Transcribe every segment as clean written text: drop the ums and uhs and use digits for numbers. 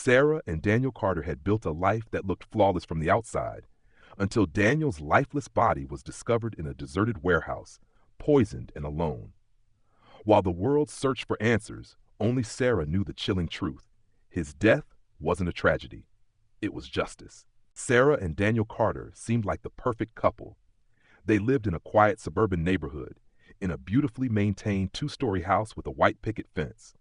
Sarah and Daniel Carter had built a life that looked flawless from the outside, until Daniel's lifeless body was discovered in a deserted warehouse, poisoned and alone. While the world searched for answers, only Sarah knew the chilling truth. His death wasn't a tragedy. It was justice. Sarah and Daniel Carter seemed like the perfect couple. They lived in a quiet suburban neighborhood, in a beautifully maintained two-story house with a white picket fence.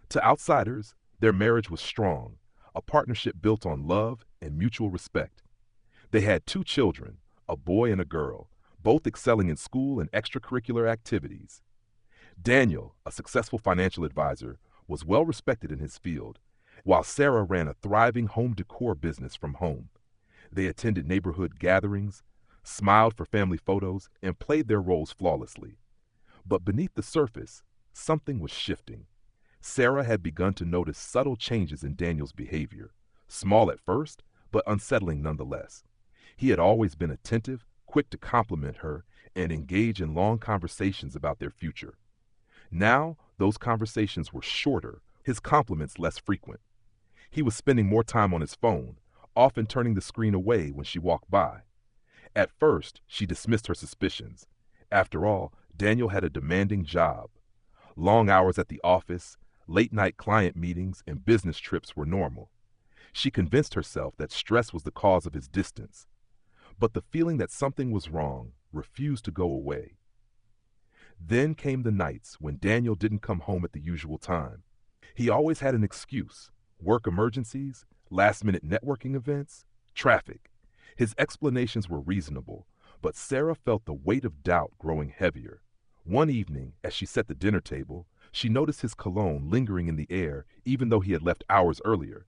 To outsiders, their marriage was strong, a partnership built on love and mutual respect. They had 2 children, a boy and a girl, both excelling in school and extracurricular activities. Daniel, a successful financial advisor, was well respected in his field, while Sarah ran a thriving home decor business from home. They attended neighborhood gatherings, smiled for family photos, and played their roles flawlessly. But beneath the surface, something was shifting. Sarah had begun to notice subtle changes in Daniel's behavior, small at first, but unsettling nonetheless. He had always been attentive, quick to compliment her, and engage in long conversations about their future. Now, those conversations were shorter, his compliments less frequent. He was spending more time on his phone, often turning the screen away when she walked by. At first, she dismissed her suspicions. After all, Daniel had a demanding job. Long hours at the office, late-night client meetings, and business trips were normal. She convinced herself that stress was the cause of his distance. But the feeling that something was wrong refused to go away. Then came the nights when Daniel didn't come home at the usual time. He always had an excuse: work emergencies, last-minute networking events, traffic. His explanations were reasonable, but Sarah felt the weight of doubt growing heavier. One evening, as she set the dinner table, she noticed his cologne lingering in the air even though he had left hours earlier.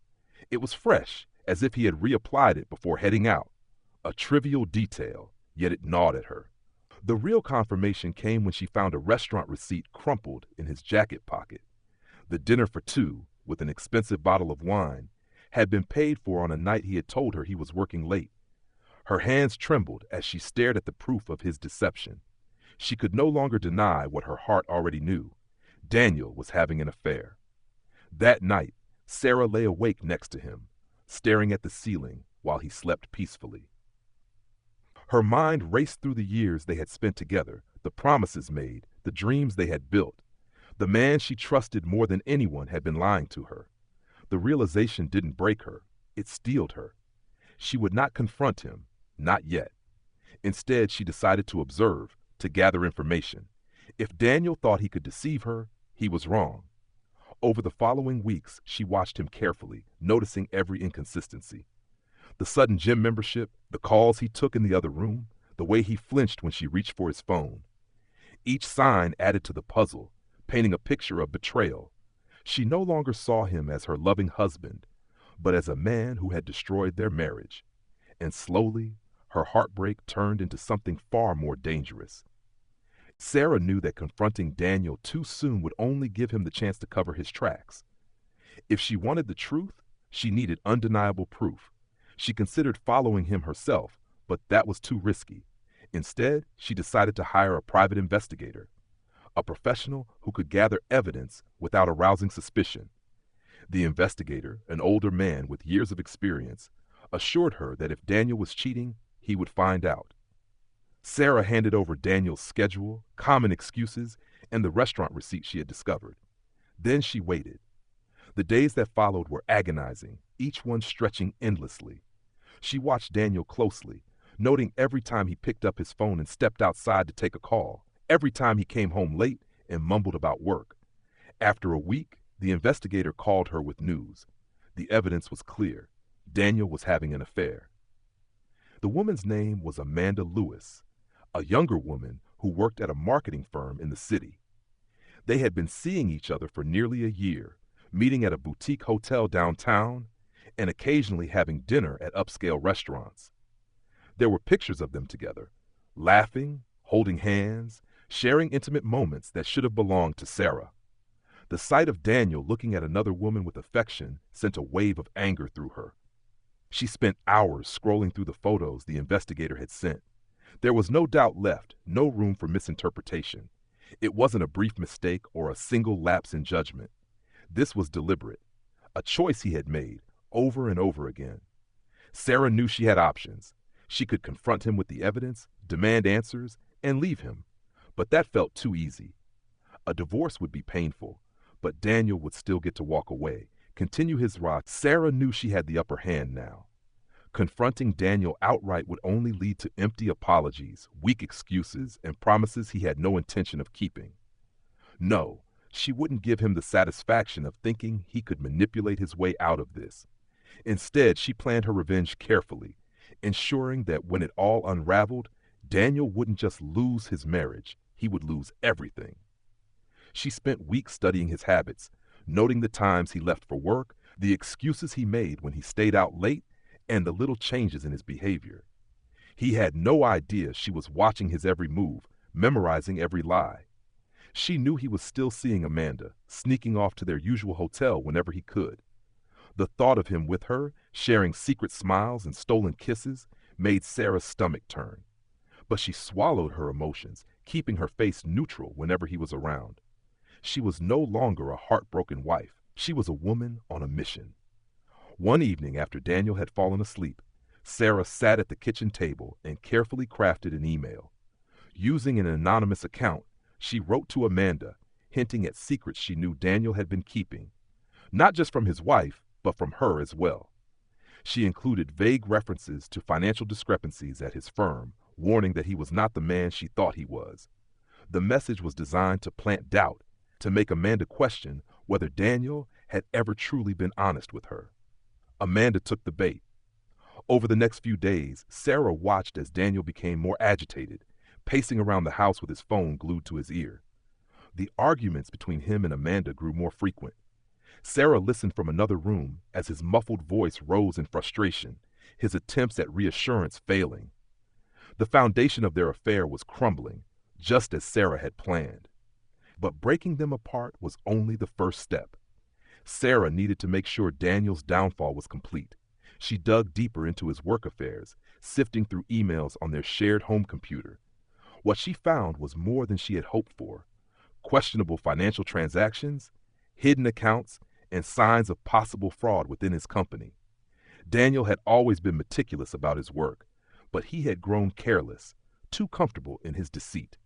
It was fresh, as if he had reapplied it before heading out. A trivial detail, yet it gnawed at her. The real confirmation came when she found a restaurant receipt crumpled in his jacket pocket. The dinner for 2, with an expensive bottle of wine, had been paid for on a night he had told her he was working late. Her hands trembled as she stared at the proof of his deception. She could no longer deny what her heart already knew. Daniel was having an affair. That night, Sarah lay awake next to him, staring at the ceiling while he slept peacefully. Her mind raced through the years they had spent together, the promises made, the dreams they had built. The man she trusted more than anyone had been lying to her. The realization didn't break her, it steeled her. She would not confront him, not yet. Instead, she decided to observe, to gather information. If Daniel thought he could deceive her, he was wrong. Over the following weeks, she watched him carefully, noticing every inconsistency. The sudden gym membership, the calls he took in the other room, the way he flinched when she reached for his phone. Each sign added to the puzzle, painting a picture of betrayal. She no longer saw him as her loving husband, but as a man who had destroyed their marriage. And slowly, her heartbreak turned into something far more dangerous. Sarah knew that confronting Daniel too soon would only give him the chance to cover his tracks. If she wanted the truth, she needed undeniable proof. She considered following him herself, but that was too risky. Instead, she decided to hire a private investigator, a professional who could gather evidence without arousing suspicion. The investigator, an older man with years of experience, assured her that if Daniel was cheating, he would find out. Sarah handed over Daniel's schedule, common excuses, and the restaurant receipt she had discovered. Then she waited. The days that followed were agonizing, each one stretching endlessly. She watched Daniel closely, noting every time he picked up his phone and stepped outside to take a call, every time he came home late and mumbled about work. After a week, the investigator called her with news. The evidence was clear. Daniel was having an affair. The woman's name was Amanda Lewis, a younger woman who worked at a marketing firm in the city. They had been seeing each other for nearly a year, meeting at a boutique hotel downtown, and occasionally having dinner at upscale restaurants. There were pictures of them together, laughing, holding hands, sharing intimate moments that should have belonged to Sarah. The sight of Daniel looking at another woman with affection sent a wave of anger through her. She spent hours scrolling through the photos the investigator had sent. There was no doubt left, no room for misinterpretation. It wasn't a brief mistake or a single lapse in judgment. This was deliberate. a choice he had made over and over again. Sarah knew she had options. She could confront him with the evidence, demand answers, and leave him. But that felt too easy. A divorce would be painful, but Daniel would still get to walk away, continue his ride. Sarah knew she had the upper hand now. Confronting Daniel outright would only lead to empty apologies, weak excuses, and promises he had no intention of keeping. No, she wouldn't give him the satisfaction of thinking he could manipulate his way out of this. Instead, she planned her revenge carefully, ensuring that when it all unraveled, Daniel wouldn't just lose his marriage, he would lose everything. She spent weeks studying his habits, noting the times he left for work, the excuses he made when he stayed out late, and the little changes in his behavior. He had no idea she was watching his every move, memorizing every lie. She knew he was still seeing Amanda, sneaking off to their usual hotel whenever he could. The thought of him with her, sharing secret smiles and stolen kisses, made Sarah's stomach turn. But she swallowed her emotions, keeping her face neutral whenever he was around. She was no longer a heartbroken wife. She was a woman on a mission. One evening after Daniel had fallen asleep, Sarah sat at the kitchen table and carefully crafted an email. Using an anonymous account, she wrote to Amanda, hinting at secrets she knew Daniel had been keeping, not just from his wife, but from her as well. She included vague references to financial discrepancies at his firm, warning that he was not the man she thought he was. The message was designed to plant doubt, to make Amanda question whether Daniel had ever truly been honest with her. Amanda took the bait. Over the next few days, Sarah watched as Daniel became more agitated, pacing around the house with his phone glued to his ear. The arguments between him and Amanda grew more frequent. Sarah listened from another room as his muffled voice rose in frustration, his attempts at reassurance failing. The foundation of their affair was crumbling, just as Sarah had planned. But breaking them apart was only the first step. Sarah needed to make sure Daniel's downfall was complete. She dug deeper into his work affairs, sifting through emails on their shared home computer. What she found was more than she had hoped for. Questionable financial transactions, hidden accounts, and signs of possible fraud within his company. Daniel had always been meticulous about his work, but he had grown careless, too comfortable in his deceit.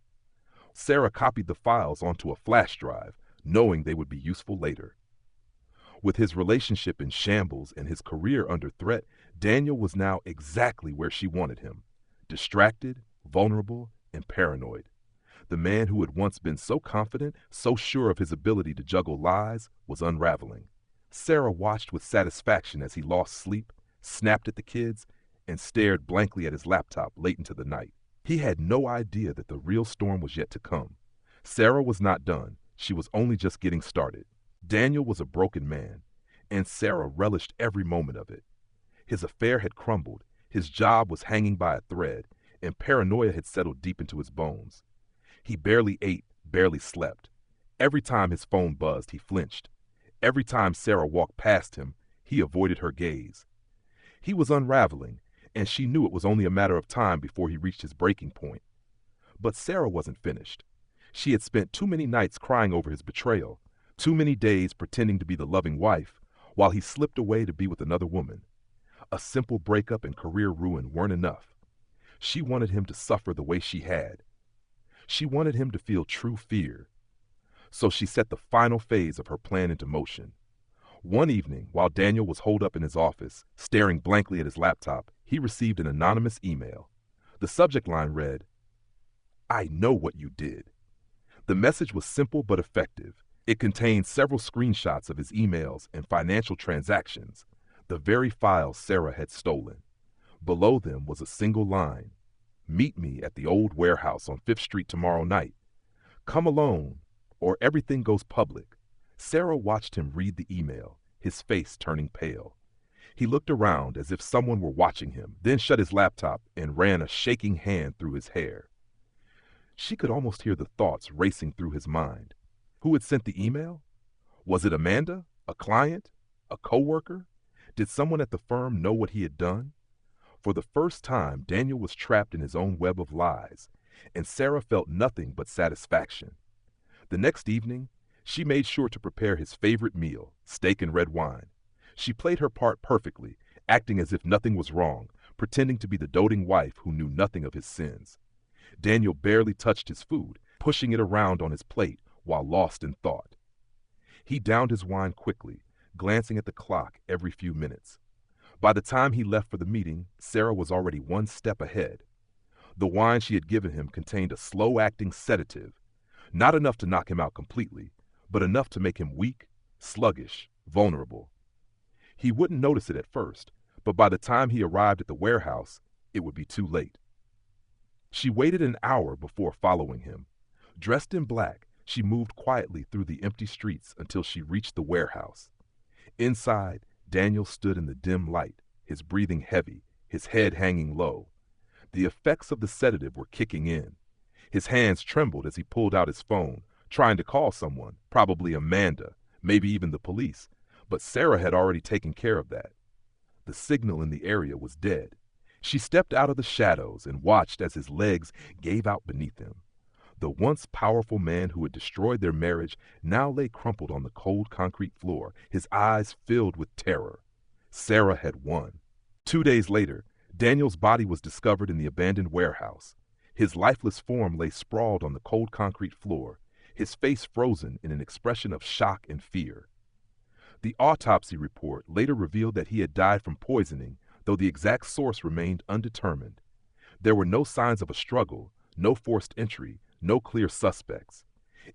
Sarah copied the files onto a flash drive, knowing they would be useful later. With his relationship in shambles and his career under threat, Daniel was now exactly where she wanted him, distracted, vulnerable, and paranoid. The man who had once been so confident, so sure of his ability to juggle lies, was unraveling. Sarah watched with satisfaction as he lost sleep, snapped at the kids, and stared blankly at his laptop late into the night. He had no idea that the real storm was yet to come. Sarah was not done. She was only just getting started. Daniel was a broken man, and Sarah relished every moment of it. His affair had crumbled, his job was hanging by a thread, and paranoia had settled deep into his bones. He barely ate, barely slept. Every time his phone buzzed, he flinched. Every time Sarah walked past him, he avoided her gaze. He was unraveling, and she knew it was only a matter of time before he reached his breaking point. But Sarah wasn't finished. She had spent too many nights crying over his betrayal, too many days pretending to be the loving wife, while he slipped away to be with another woman. A simple breakup and career ruin weren't enough. She wanted him to suffer the way she had. She wanted him to feel true fear. So she set the final phase of her plan into motion. One evening, while Daniel was holed up in his office, staring blankly at his laptop, he received an anonymous email. The subject line read, "I know what you did." The message was simple but effective. It contained several screenshots of his emails and financial transactions, the very files Sarah had stolen. Below them was a single line, "Meet me at the old warehouse on 5th Street tomorrow night. Come alone, or everything goes public." Sarah watched him read the email, his face turning pale. He looked around as if someone were watching him, then shut his laptop and ran a shaking hand through his hair. She could almost hear the thoughts racing through his mind. Who had sent the email? Was it Amanda? A client? A coworker? Did someone at the firm know what he had done? For the first time, Daniel was trapped in his own web of lies, and Sarah felt nothing but satisfaction. The next evening, she made sure to prepare his favorite meal, steak and red wine. She played her part perfectly, acting as if nothing was wrong, pretending to be the doting wife who knew nothing of his sins. Daniel barely touched his food, pushing it around on his plate while lost in thought. He downed his wine quickly, glancing at the clock every few minutes. By the time he left for the meeting, Sarah was already one step ahead. The wine she had given him contained a slow-acting sedative, not enough to knock him out completely, but enough to make him weak, sluggish, vulnerable. He wouldn't notice it at first, but by the time he arrived at the warehouse, it would be too late. She waited an hour before following him. Dressed in black, she moved quietly through the empty streets until she reached the warehouse. Inside, Daniel stood in the dim light, his breathing heavy, his head hanging low. The effects of the sedative were kicking in. His hands trembled as he pulled out his phone, trying to call someone, probably Amanda, maybe even the police, but Sarah had already taken care of that. The signal in the area was dead. She stepped out of the shadows and watched as his legs gave out beneath him. The once powerful man who had destroyed their marriage now lay crumpled on the cold concrete floor, his eyes filled with terror. Sarah had won. 2 days later, Daniel's body was discovered in the abandoned warehouse. His lifeless form lay sprawled on the cold concrete floor, his face frozen in an expression of shock and fear. The autopsy report later revealed that he had died from poisoning, though the exact source remained undetermined. There were no signs of a struggle, no forced entry, no clear suspects.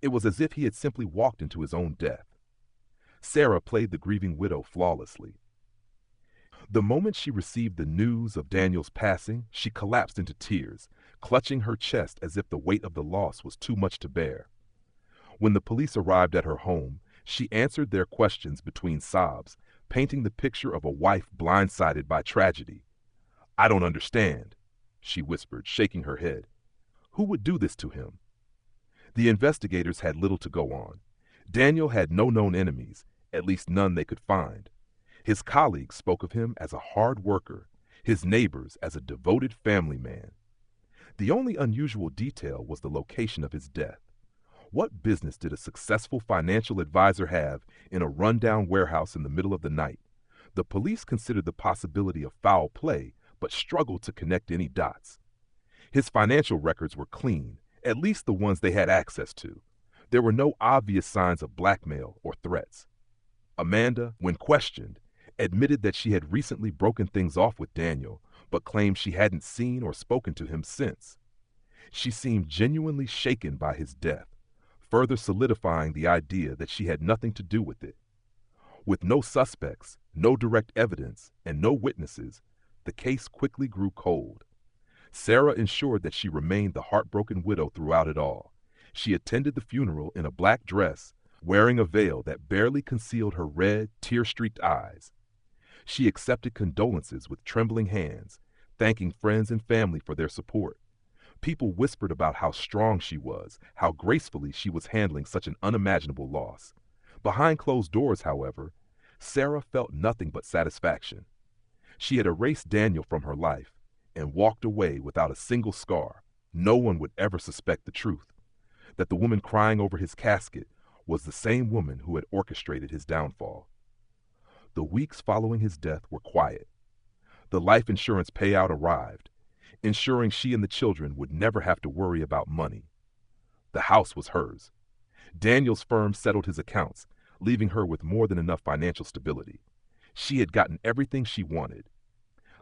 It was as if he had simply walked into his own death. Sarah played the grieving widow flawlessly. The moment she received the news of Daniel's passing, she collapsed into tears, clutching her chest as if the weight of the loss was too much to bear. When the police arrived at her home, she answered their questions between sobs, painting the picture of a wife blindsided by tragedy. "I don't understand," she whispered, shaking her head. "Who would do this to him?" The investigators had little to go on. Daniel had no known enemies, at least none they could find. His colleagues spoke of him as a hard worker, his neighbors as a devoted family man. The only unusual detail was the location of his death. What business did a successful financial advisor have in a rundown warehouse in the middle of the night? The police considered the possibility of foul play, but struggled to connect any dots. His financial records were clean, at least the ones they had access to. There were no obvious signs of blackmail or threats. Amanda, when questioned, admitted that she had recently broken things off with Daniel, but claimed she hadn't seen or spoken to him since. She seemed genuinely shaken by his death, further solidifying the idea that she had nothing to do with it. With no suspects, no direct evidence, and no witnesses, the case quickly grew cold. Sarah ensured that she remained the heartbroken widow throughout it all. She attended the funeral in a black dress, wearing a veil that barely concealed her red, tear-streaked eyes. She accepted condolences with trembling hands, thanking friends and family for their support. People whispered about how strong she was, how gracefully she was handling such an unimaginable loss. Behind closed doors, however, Sarah felt nothing but satisfaction. She had erased Daniel from her life and walked away without a single scar. No one would ever suspect the truth, that the woman crying over his casket was the same woman who had orchestrated his downfall. The weeks following his death were quiet. The life insurance payout arrived, ensuring she and the children would never have to worry about money. The house was hers. Daniel's firm settled his accounts, leaving her with more than enough financial stability. She had gotten everything she wanted.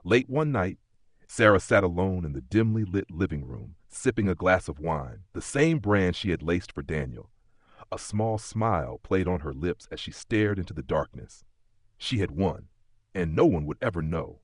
Late one night, Sarah sat alone in the dimly lit living room, sipping a glass of wine, the same brand she had laced for Daniel. A small smile played on her lips as she stared into the darkness. She had won, and no one would ever know.